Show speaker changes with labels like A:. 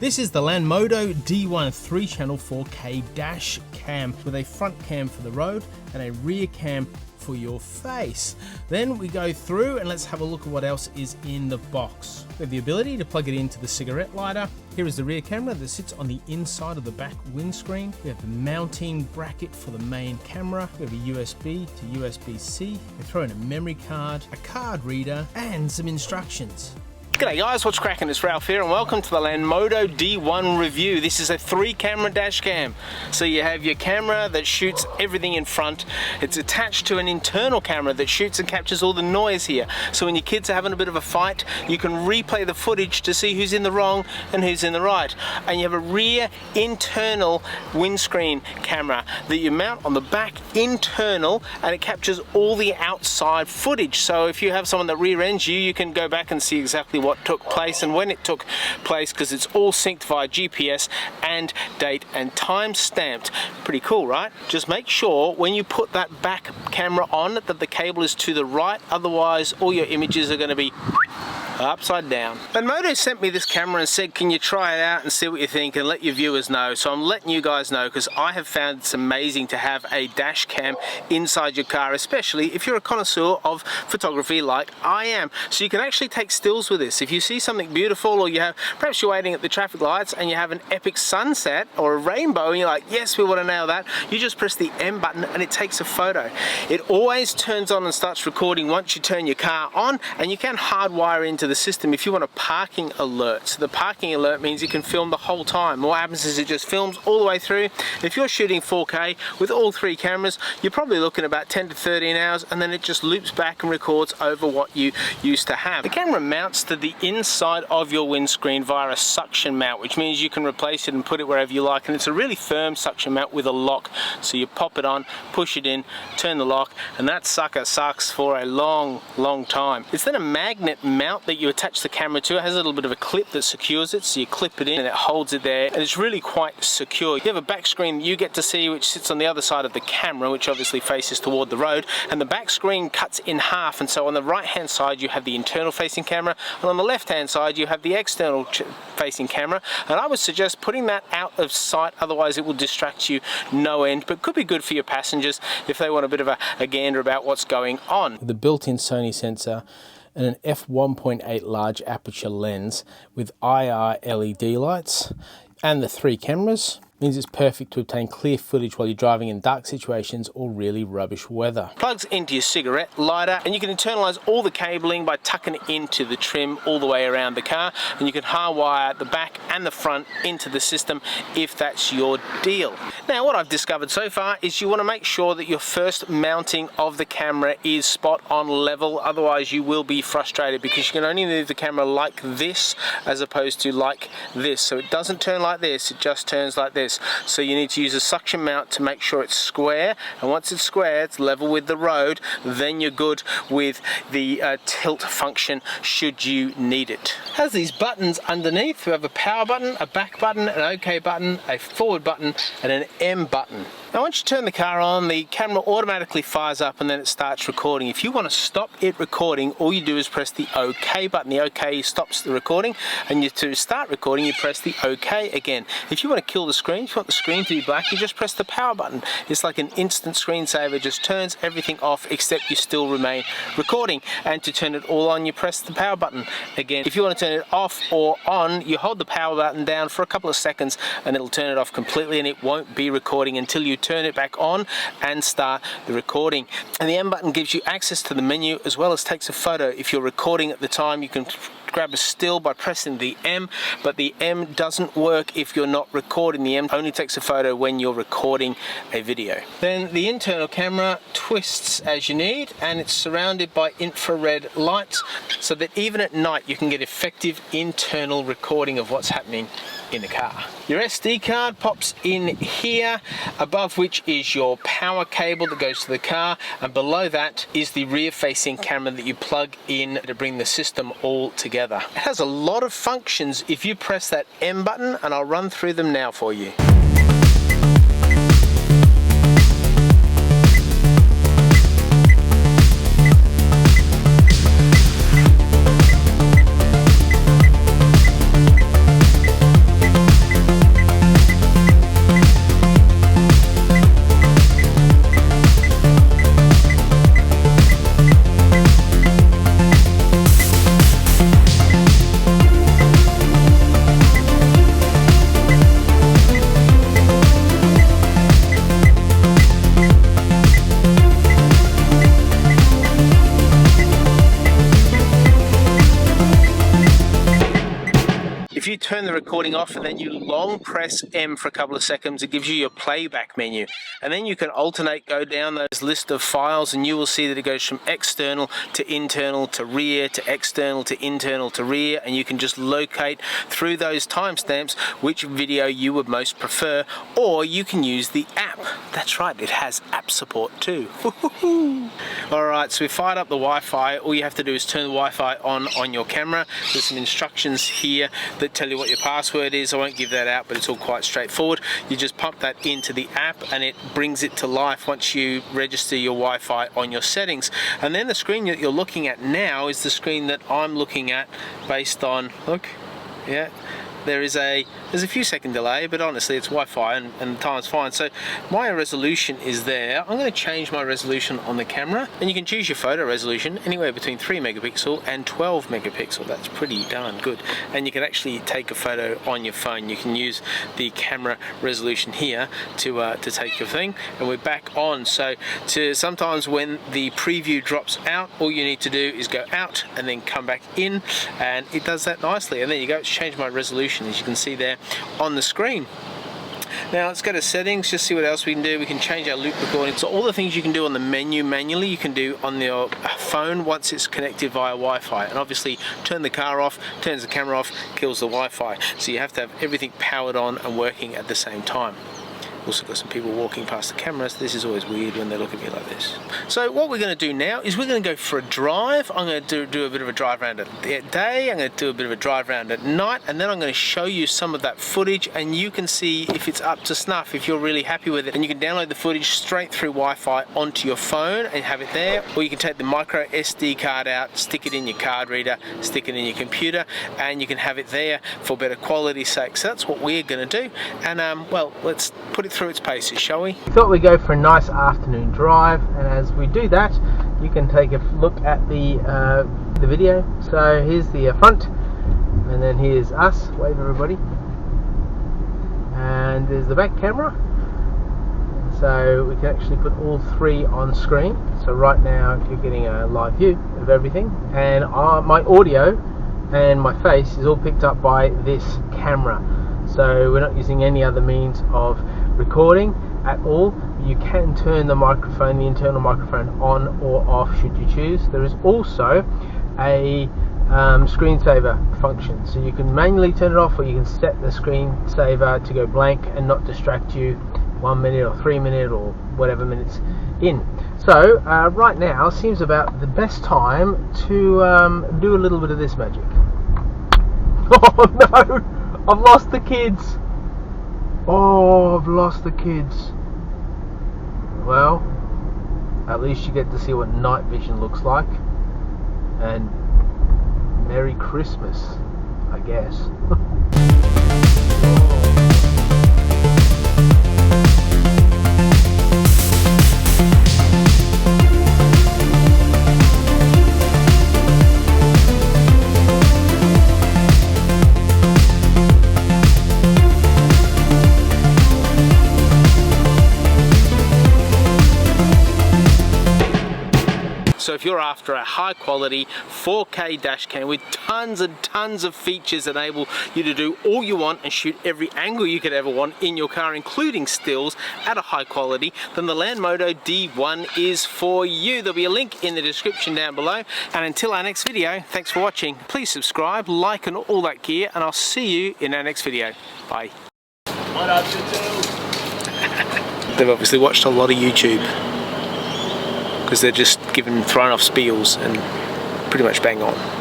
A: This is the Lanmodo D1 3-channel 4K dash cam with a front cam for the road and a rear cam for your face. Then we go through and let's have a look at what else is in the box. We have the ability to plug it into the cigarette lighter. Here is the rear camera that sits on the inside of the back windscreen. We have the mounting bracket for the main camera. We have a USB to USB-C. We throw in a memory card, a card reader, and some instructions.
B: G'day guys, what's cracking? It's Ralph here and welcome to the Lanmodo D1 review. This is a 3-camera dash cam. So you have your camera that shoots everything in front. It's attached to an internal camera that shoots and captures all the noise here. So when your kids are having a bit of a fight, you can replay the footage to see who's in the wrong and who's in the right. And you have a rear internal windscreen camera that you mount on the back internal, and it captures all the outside footage. So if you have someone that rear ends you, you can go back and see exactly what took place and when it took place, because it's all synced via GPS and date and time stamped. Pretty cool, right? Just make sure when you put that back camera on that the cable is to the right, otherwise all your images are going to be upside down. Lanmodo sent me this camera and said, can you try it out and see what you think and let your viewers know. So I'm letting you guys know because I have found it's amazing to have a dash cam inside your car, especially if you're a connoisseur of photography like I am. So you can actually take stills with this. If you see something beautiful, or you have, perhaps you're waiting at the traffic lights and you have an epic sunset or a rainbow and you're like, yes, we want to nail that, you just press the M button and it takes a photo. It always turns on and starts recording once you turn your car on, and you can hardwire into the system if you want a parking alert. So the parking alert means you can film the whole time. What happens is it just films all the way through. If you're shooting 4K with all 3 cameras, you're probably looking about 10 to 13 hours, and then it just loops back and records over what you used to have. The camera mounts to the inside of your windscreen via a suction mount, which means you can replace it and put it wherever you like, and it's a really firm suction mount with a lock. So you pop it on, push it in, turn the lock, and that sucker sucks for a long time. It's then a magnet mount that you attach the camera to. It has a little bit of a clip that secures it, so you clip it in and it holds it there, and it's really quite secure. You have a back screen that you get to see, which sits on the other side of the camera, which obviously faces toward the road, and the back screen cuts in half, and so on the right hand side you have the internal facing camera, and on the left hand side you have the external facing camera. And I would suggest putting that out of sight, otherwise it will distract you no end, but could be good for your passengers if they want a bit of a gander about what's going on. With the built-in Sony sensor and an f1.8 large aperture lens with IR LED lights, and the 3 cameras means it's perfect to obtain clear footage while you're driving in dark situations or really rubbish weather. Plugs into your cigarette lighter, and you can internalize all the cabling by tucking it into the trim all the way around the car, and you can hardwire the back and the front into the system if that's your deal. Now what I've discovered so far is you want to make sure that your first mounting of the camera is spot on level, otherwise you will be frustrated because you can only move the camera like this as opposed to like this. So it doesn't turn like this, it just turns like this. So you need to use a suction mount to make sure it's square, and once it's square, it's level with the road, then you're good with the tilt function should you need it. It has these buttons underneath. We have a power button, a back button, an OK button, a forward button, and an M button. Now once you turn the car on, the camera automatically fires up and then it starts recording. If you want to stop it recording, all you do is press the OK button. The OK stops the recording, and to start recording you press the OK again. If you want to kill the screen, if you want the screen to be black, you just press the power button. It's like an instant screensaver, just turns everything off except you still remain recording. And to turn it all on, you press the power button again. If you want to turn it off or on, you hold the power button down for a couple of seconds and it'll turn it off completely, and it won't be recording until you turn it back on and start the recording. And the M button gives you access to the menu as well as takes a photo. If you're recording at the time, you can grab a still by pressing the M, but the M doesn't work if you're not recording. The M only takes a photo when you're recording a video. Then the internal camera twists as you need, and it's surrounded by infrared lights so that even at night you can get effective internal recording of what's happening in the car. Your SD card pops in here, above which is your power cable that goes to the car, and below that is the rear facing camera that you plug in to bring the system all together. It has a lot of functions if you press that M button, and I'll run through them now for you. recording off and then you long press M for a couple of seconds, it gives you your playback menu. And then you can alternate, go down those list of files, and you will see that it goes from external to internal to rear to external to internal to rear, and you can just locate through those timestamps which video you would most prefer, or you can use the app. That's right, it has app support too. Alright, so we fired up the Wi-Fi. All you have to do is turn the Wi-Fi on your camera. There's some instructions here that tell you what your password is. I won't give that out, but it's all quite straightforward. You just pump that into the app and it brings it to life once you register your Wi-Fi on your settings. And then the screen that you're looking at now is the screen that I'm looking at based on, look, yeah, there's a few second delay, but honestly it's Wi-Fi and the time's fine. So my resolution is there. I'm going to change my resolution on the camera, and you can choose your photo resolution anywhere between 3 megapixel and 12 megapixel. That's pretty darn good. And you can actually take a photo on your phone. You can use the camera resolution here to take your thing, and we're back on. So sometimes when the preview drops out, all you need to do is go out and then come back in, and it does that nicely. And there you go, it's changed my resolution, as you can see there on the screen. Now let's go to settings, just see what else we can do. We can change our loop recording. So all the things you can do on the menu manually, you can do on your phone once it's connected via Wi-Fi. And obviously turn the car off, turns the camera off, kills the Wi-Fi. So you have to have everything powered on and working at the same time. Also got some people walking past the cameras. This is always weird when they look at me like this. So what we're going to do now is we're going to go for a drive. I'm going to do a bit of a drive around at day. I'm going to do a bit of a drive around at night, and then I'm going to show you some of that footage, and you can see if it's up to snuff, if you're really happy with it. And you can download the footage straight through Wi-Fi onto your phone and have it there, or you can take the micro SD card out, stick it in your card reader, stick it in your computer, and you can have it there for better quality's sake. So that's what we're going to do. And well, let's put it through its paces, shall we? We thought we'd go for a nice afternoon drive, and as we do that, you can take a look at the video. So here's the front, and then here's us. Wave everybody. And there's the back camera. So we can actually put all three on screen. So right now you're getting a live view of everything, and my audio and my face is all picked up by this camera. So we're not using any other means of recording at all. You can turn the microphone, the internal microphone, on or off should you choose. There is also a screensaver function, so you can manually turn it off, or you can set the screensaver to go blank and not distract you 1 minute or 3 minutes or whatever minutes in. So right now seems about the best time to do a little bit of this magic. Oh no, I've lost the kids. Oh, I've lost the kids. Well, at least you get to see what night vision looks like. And Merry Christmas, I guess. So if you're after a high quality 4K dash cam with tons and tons of features that enable you to do all you want and shoot every angle you could ever want in your car, including stills at a high quality, then the Lanmodo D1 is for you. There'll be a link in the description down below. And until our next video, thanks for watching. Please subscribe, like, and all that gear, and I'll see you in our next video. Bye. What up, YouTube? They've obviously watched a lot of YouTube, because they're just thrown off spiels and pretty much bang on.